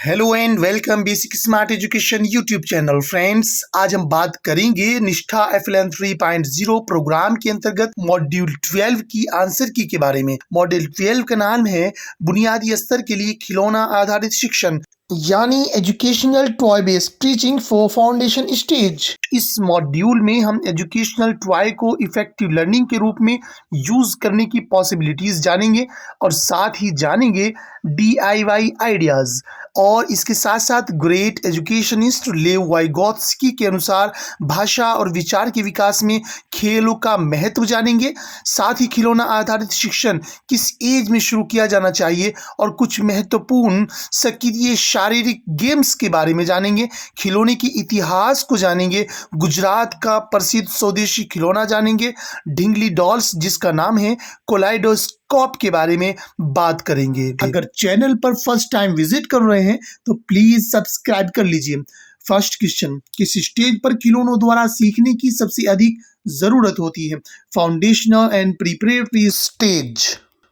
Hello and welcome basic smart education YouTube channel. Friends, आज हम बात करेंगे निष्ठा FLN 3.0 प्रोग्राम के अंतर्गत मॉड्यूल 12 की आंसर की के बारे में। मॉड्यूल 12 का नाम है बुनियादी स्तर के लिए खिलौना आधारित शिक्षण, यानी educational toy based teaching for foundation stage. इस मॉड्यूल में हम एजुकेशनल टॉय को इफेक्टिव लर्निंग के रूप में यूज करने की पॉसिबिलिटीज जानेंगे और साथ ही जानेंगे DIY आइडियाज। और इसके साथ साथ ग्रेट एजुकेशनिस्ट लेव वाइगोत्स्की के अनुसार भाषा और विचार के विकास में खेलों का महत्व जानेंगे। साथ ही खिलौना आधारित शिक्षण किस एज में शुरू किया जाना चाहिए और कुछ महत्वपूर्ण सक्रिय शारीरिक गेम्स के बारे में जानेंगे। खिलौने के इतिहास को जानेंगे। गुजरात का प्रसिद्ध स्वदेशी खिलौना जानेंगे। ढिंगली डॉल्स, जिसका नाम है कोलाइडोस्कोप, के बारे में बात करेंगे। अगर चैनल पर फर्स्ट टाइम विजिट कर रहे हैं तो प्लीज सब्सक्राइब कर लीजिए। फर्स्ट क्वेश्चन, किस स्टेज पर खिलौनों द्वारा सीखने की सबसे अधिक जरूरत होती है? Foundational and preparatory stage.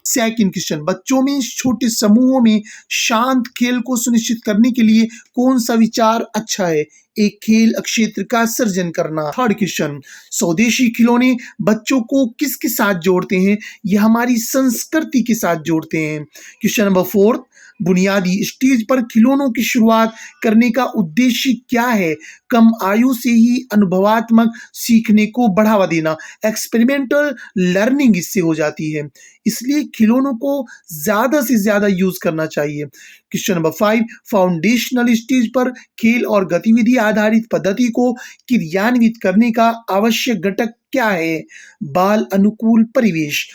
Second question, बच्चों में छोटे समूहों में शांत खेल को सुनिश्चित करने के लिए कौन सा विचार अच्छा है? एक खेल क्षेत्र का सर्जन करना। थर्ड क्वेश्चन, स्वदेशी खिलौने बच्चों को किसके साथ जोड़ते हैं? यह हमारी संस्कृति के साथ जोड़ते हैं। क्वेश्चन नंबर फोर्थ, बुनियादी स्टेज पर खिलौनों की शुरुआत करने का उद्देश्य क्या है? कम आयु से ही अनुभवात्मक सीखने को बढ़ावा देना, एक्सपेरिमेंटल लर्निंग इससे हो जाती है, इसलिए खिलौनों को ज्यादा से ज्यादा यूज करना चाहिए। क्वेश्चन नंबर 5, फाउंडेशनल स्टेज पर खेल और गतिविधि आधारित पद्धति को क्रियान्वित करने का आवश्यक घटक क्या है? बाल अनुकूल परिवेश,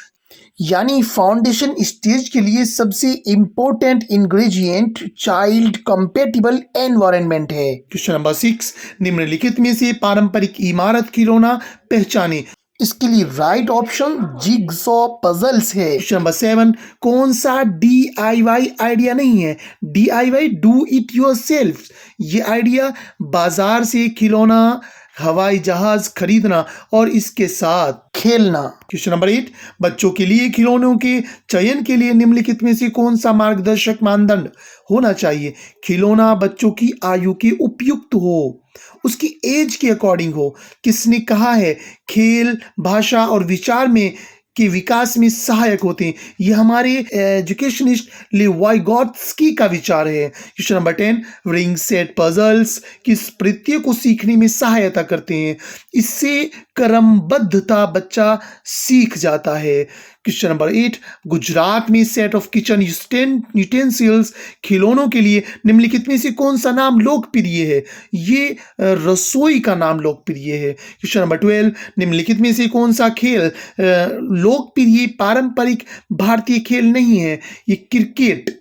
यानी फाउंडेशन स्टेज के लिए सबसे important ingredient child compatible environment है। क्वेश्चन नंबर 6, निम्नलिखित में से पारंपरिक इमारत खिलौना पहचाने। इसके लिए राइट ऑप्शन जिगसॉ पजल्स है। क्वेश्चन नंबर 7, कौन सा DIY आइडिया नहीं है? DIY डू इट योरसेल्फ, ये आइडिया बाजार से खिलौना, हवाई जहाज खरीदना और इसके साथ खेलना। क्वेश्चन नंबर 8, बच्चों के लिए खिलौनों के चयन के लिए निम्नलिखित में से कौन सा मार्गदर्शक मानदंड होना चाहिए? खिलौना बच्चों की आयु के उपयुक्त हो, उसकी एज के अकॉर्डिंग हो। किसने कहा है? खेल भाषा और विचार में के विकास में सहायक होते हैं, ये हमारे एजुकेशनिस्ट लेव वाइगोत्स्की का विचार है। Question number 10, ring set puzzles किस प्रत्यय को सीखने में सहायता करते हैं? इससे क्रमबद्धता बच्चा सीख जाता है। क्वेश्चन नंबर 8, गुजरात में सेट ऑफ किचन यूटेंसिल्स खिलौनों के लिए निम्नलिखित में से कौन सा नाम लोकप्रिय है? ये रसोई का नाम लोकप्रिय है। क्वेश्चन नंबर 12, निम्नलिखित में से कौन सा खेल लोकप्रिय पारंपरिक भारतीय खेल नहीं है? ये क्रिकेट।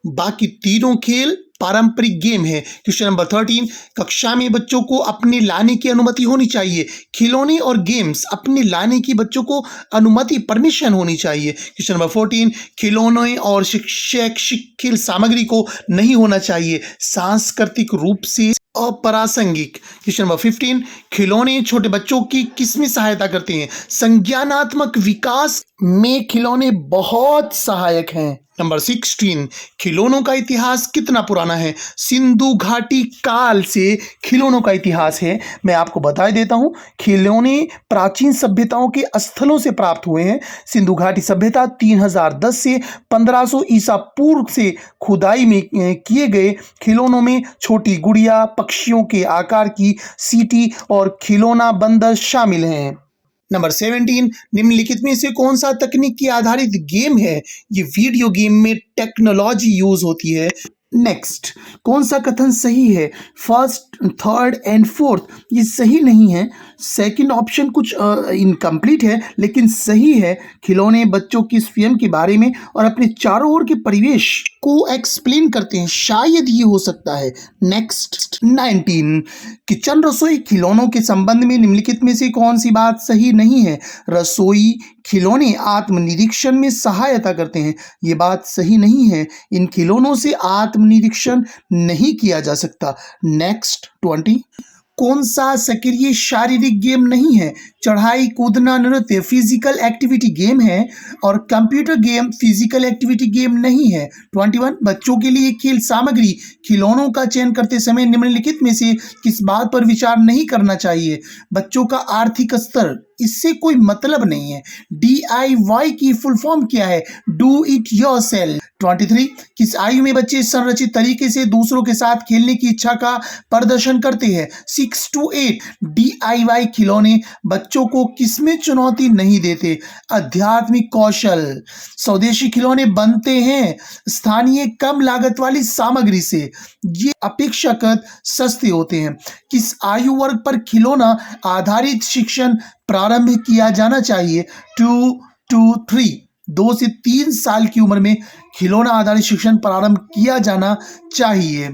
बाकी तीनों खेल पारंपरिक गेम है। क्वेश्चन नंबर 13, कक्षा में बच्चों को अपने लाने की अनुमति होनी चाहिए। खिलौने और गेम्स अपने लाने की बच्चों को अनुमति परमिशन होनी चाहिए। क्वेश्चन नंबर 14, खिलौने और शैक्षिक खेल सामग्री को नहीं होना चाहिए, सांस्कृतिक रूप से अप्रासंगिक। क्वेश्चन नंबर 15, खिलौने छोटे बच्चों की किसमें सहायता करते हैं? संज्ञानात्मक विकास में खिलौने बहुत सहायक हैं। नंबर 16, खिलौनों का इतिहास कितना पुराना है? सिंधु घाटी काल से खिलौनों का इतिहास है। मैं आपको बता देता हूं, खिलौने प्राचीन सभ्यताओं के स्थलों से प्राप्त हुए हैं। सिंधु घाटी सभ्यता 3010 से 1500 ईसा पूर्व से खुदाई में किए गए खिलौनों में छोटी गुड़िया, पक्षियों के आकार की सीटी और खिलौना बंदर शामिल हैं। नंबर 17, निम्नलिखित में से कौन सा तकनीक की आधारित गेम है? ये वीडियो गेम में टेक्नोलॉजी यूज होती है। नेक्स्ट, कौन सा कथन सही है? फर्स्ट, थर्ड एंड फोर्थ ये सही नहीं है। सेकंड ऑप्शन कुछ इनकम्प्लीट है लेकिन सही है। खिलौने बच्चों की स्वयं के बारे में और अपने चारों ओर के परिवेश को एक्सप्लेन करते हैं, शायद ये हो सकता है। नेक्स्ट, 19, किचन रसोई खिलौनों के संबंध में निम्नलिखित में से कौन सी बात सही नहीं है? रसोई खिलौने आत्मनिरीक्षण में सहायता करते हैं, ये बात सही नहीं है। इन खिलौनों से आत्मनिरीक्षण नहीं किया जा सकता। नेक्स्ट, 20, कौन सा सक्रिय शारीरिक गेम नहीं है? चढ़ाई, कूदना, नृत्य फिजिकल एक्टिविटी गेम है और computer game physical activity game नहीं है। 21 बच्चों के लिए खेल सामग्री खिलौनों का चयन करते समय निम्नलिखित में से किस बात पर विचार नहीं करना चाहिए? बच्चों का आर्थिक स्तर, इससे कोई मतलब नहीं है। DIY की फुल फॉर्म क्या है? Do it yourself. 23 किस आयु में बच्चे संरचित तरीके से दूसरों के साथ खेलने की इच्छा का प्रदर्शन करते हैं? 6 to 8। DIY खिलौने बच्चों को किसमें चुनौती नहीं देते? आध्यात्मिक कौशल। स्वदेशी खिलौने बनते हैं स्थानीय कम लागत वाली सामग्री से, ये अपेक्षाकृत सस्ते होते हैं। किस आयु वर्ग पर खिलौना आधारित शिक्षण प्रारंभ किया जाना चाहिए? 2 to 3। 2 से 3 साल की उम्र में खिलौना आधारित शिक्षण प्रारंभ किया जाना चाहिए।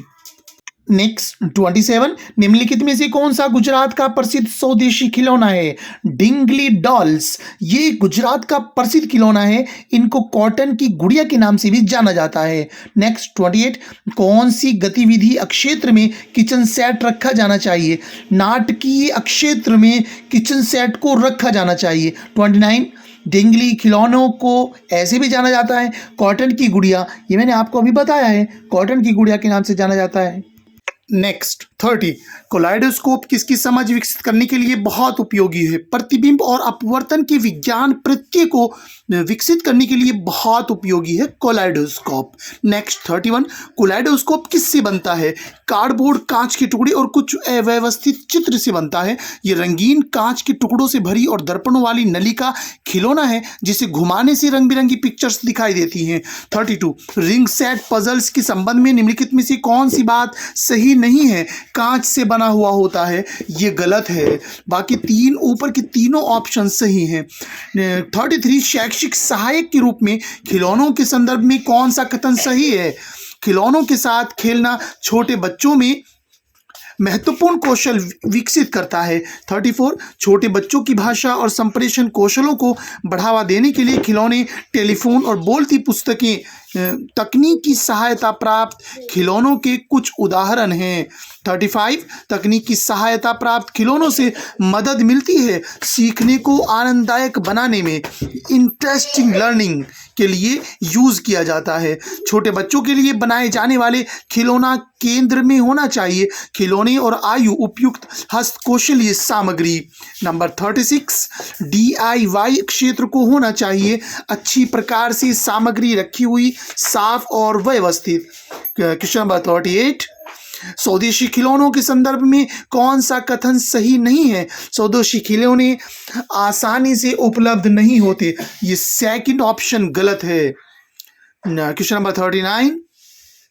नेक्स्ट 27 निम्नलिखित में से कौन सा गुजरात का प्रसिद्ध स्वदेशी खिलौना है? Dingli dolls. ये गुजरात का प्रसिद्ध खिलौना है, इनको कॉटन की गुड़िया के नाम से भी जाना जाता है। नेक्स्ट 28 कौन सी गतिविधि क्षेत्र में किचन सेट रखा जाना चाहिए? नाटकीय क्षेत्र में किचन सेट को रखा जाना चाहिए। 29 डिंगली खिलौनों को ऐसे भी जाना जाता है कॉटन की गुड़िया, ये मैंने आपको अभी बताया है, कॉटन की गुड़िया के नाम से जाना जाता है। नेक्स्ट 30 कोलाइडोस्कोप किसकी समझ विकसित करने के लिए बहुत उपयोगी है? प्रतिबिंब और अपवर्तन के विज्ञान प्रत्यय को विकसित करने के लिए बहुत उपयोगी है कोलाइडोस्कोप। नेक्स्ट 31 कोलाइडोस्कोप किससे बनता है? कार्डबोर्ड, कांच के टुकड़े और कुछ अव्यवस्थित चित्र से बनता है। ये रंगीन कांच के टुकड़ों से भरी और दर्पणों वाली नली का खिलौना है जिसे घुमाने से रंग बिरंगी पिक्चर्स दिखाई देती हैं। 32 रिंग सेट पजल्स के संबंध में निम्नलिखित में से कौन सी बात सही नहीं है? कांच से बना हुआ होता है, ये गलत है। बाकी तीन ऊपर के तीनों ऑप्शन सही हैं। 33 शैक्षिक सहायक के रूप में खिलौनों के संदर्भ में कौन सा कथन सही है? खिलौनों के साथ खेलना छोटे बच्चों में महत्वपूर्ण कौशल विकसित करता है। 34 छोटे बच्चों की भाषा और संप्रेषण कौशलों को बढ़ावा देने के लिए खिलौने, टेलीफोन और बोलती पुस्तकें तकनीक की सहायता प्राप्त खिलौनों के कुछ उदाहरण हैं। 35 तकनीक की सहायता प्राप्त खिलौनों से मदद मिलती है सीखने को आनंददायक बनाने में, इंटरेस्टिंग लर्निंग के लिए यूज किया जाता है। छोटे बच्चों के लिए बनाए जाने वाले खिलौना केंद्र में होना चाहिए खिलौने और आयु उपयुक्त हस्तकौशलीय सामग्री। नंबर 36 DIY क्षेत्र को होना चाहिए अच्छी प्रकार से सामग्री रखी हुई, साफ और व्यवस्थित। क्वेश्चन नंबर 38 स्वदेशी खिलौनों के संदर्भ में कौन सा कथन सही नहीं है? स्वदेशी खिलौने आसानी से उपलब्ध नहीं होते, ये सेकंड ऑप्शन गलत है। क्वेश्चन नंबर 39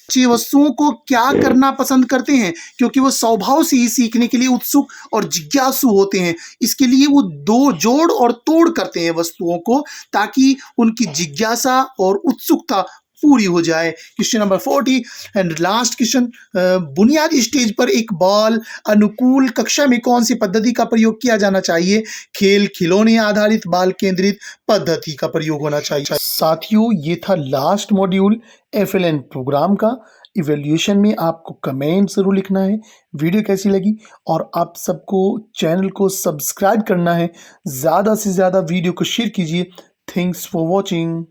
बच्चे वस्तुओं को क्या करना पसंद करते हैं? क्योंकि वो स्वभाव से ही सीखने के लिए उत्सुक और जिज्ञासु होते हैं, इसके लिए वो दो जोड़ और तोड़ करते हैं वस्तुओं को ताकि उनकी जिज्ञासा और उत्सुकता पूरी हो जाए। Question number 40 and last question बुनियादी स्टेज पर एक बॉल अनुकूल कक्षा में कौन सी पद्धति का प्रयोग किया जाना चाहिए? खेल खिलौने आधारित बाल केंद्रित पद्धति का प्रयोग होना चाहिए। साथियों, ये था लास्ट मॉड्यूल FLN प्रोग्राम का। इवैल्यूएशन में आपको कमेंट जरूर लिखना है, वीडियो कैसी लगी, और आप सबको चैनल को सब्सक्राइब करना है। ज़्यादा से ज़्यादा वीडियो को शेयर कीजिए। Thanks for watching.